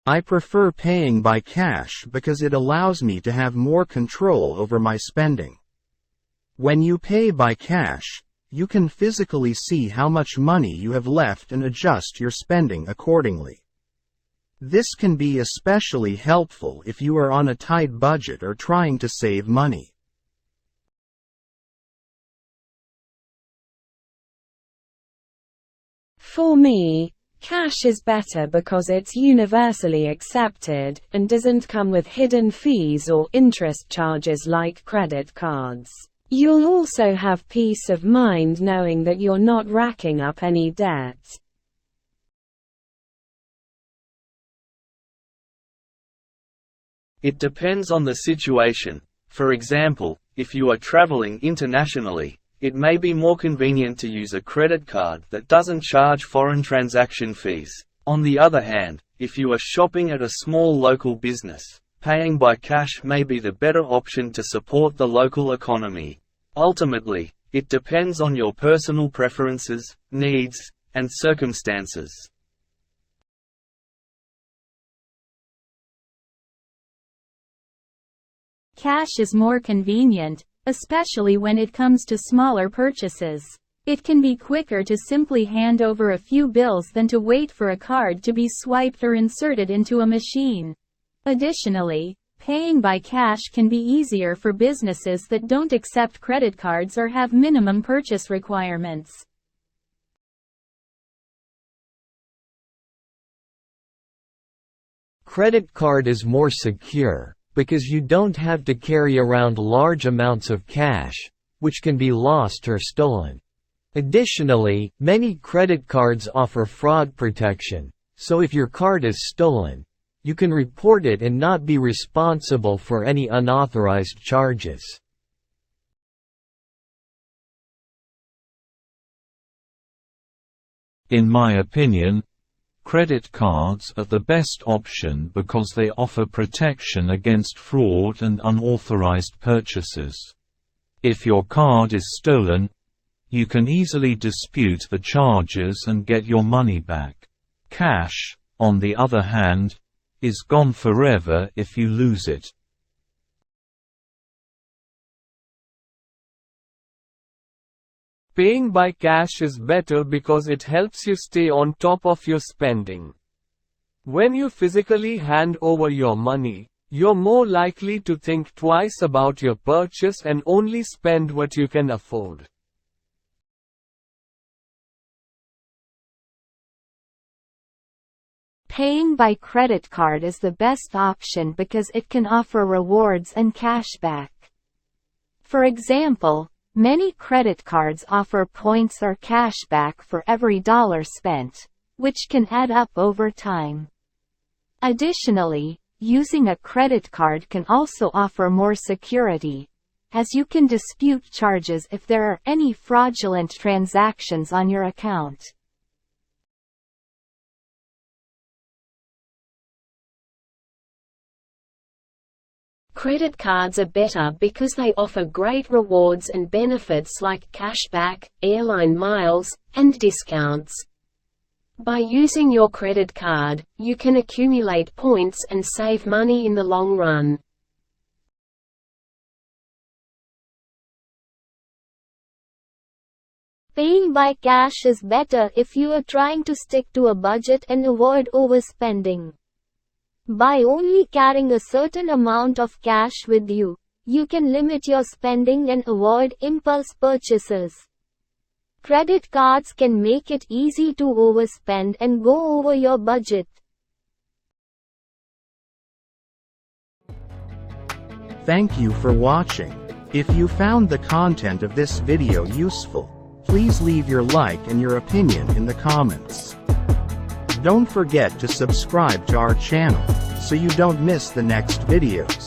I prefer paying by cash because it allows me to have more control over my spending. When you pay by cash, you can physically see how much money you have left and adjust your spending accordingly. This can be especially helpful if you are on a tight budget or trying to save money. For me, cash is better because it's universally accepted, and doesn't come with hidden fees or interest charges like credit cards. You'll also have peace of mind knowing that you're not racking up any debt. It depends on the situation. For example, if you are traveling internationally, it may be more convenient to use a credit card that doesn't charge foreign transaction fees. On the other hand, if you are shopping at a small local business, paying by cash may be the better option to support the local economy. Ultimately, it depends on your personal preferences, needs, and circumstances. Cash is more convenient, especially when it comes to smaller purchases. It can be quicker to simply hand over a few bills than to wait for a card to be swiped or inserted into a machine. Additionally, paying by cash can be easier for businesses that don't accept credit cards or have minimum purchase requirements. Credit card is more secure, because you don't have to carry around large amounts of cash, which can be lost or stolen. Additionally, many credit cards offer fraud protection, so if your card is stolen, you can report it and not be responsible for any unauthorized charges. In my opinion, credit cards are the best option because they offer protection against fraud and unauthorized purchases. If your card is stolen, you can easily dispute the charges and get your money back. Cash, on the other hand, is gone forever if you lose it. Paying by cash is better because it helps you stay on top of your spending. When you physically hand over your money, you're more likely to think twice about your purchase and only spend what you can afford. Paying by credit card is the best option because it can offer rewards and cashback. For example, many credit cards offer points or cashback for every dollar spent, which can add up over time. Additionally, using a credit card can also offer more security, as you can dispute charges if there are any fraudulent transactions on your account. Credit cards are better because they offer great rewards and benefits like cashback, airline miles, and discounts. By using your credit card, you can accumulate points and save money in the long run. Paying by cash is better if you are trying to stick to a budget and avoid overspending. By only carrying a certain amount of cash with you, you can limit your spending and avoid impulse purchases. Credit cards can make it easy to overspend and go over your budget. Thank you for watching. If you found the content of this video useful, please leave your like and your opinion in the comments. Don't forget to subscribe to our channel, so you don't miss the next videos.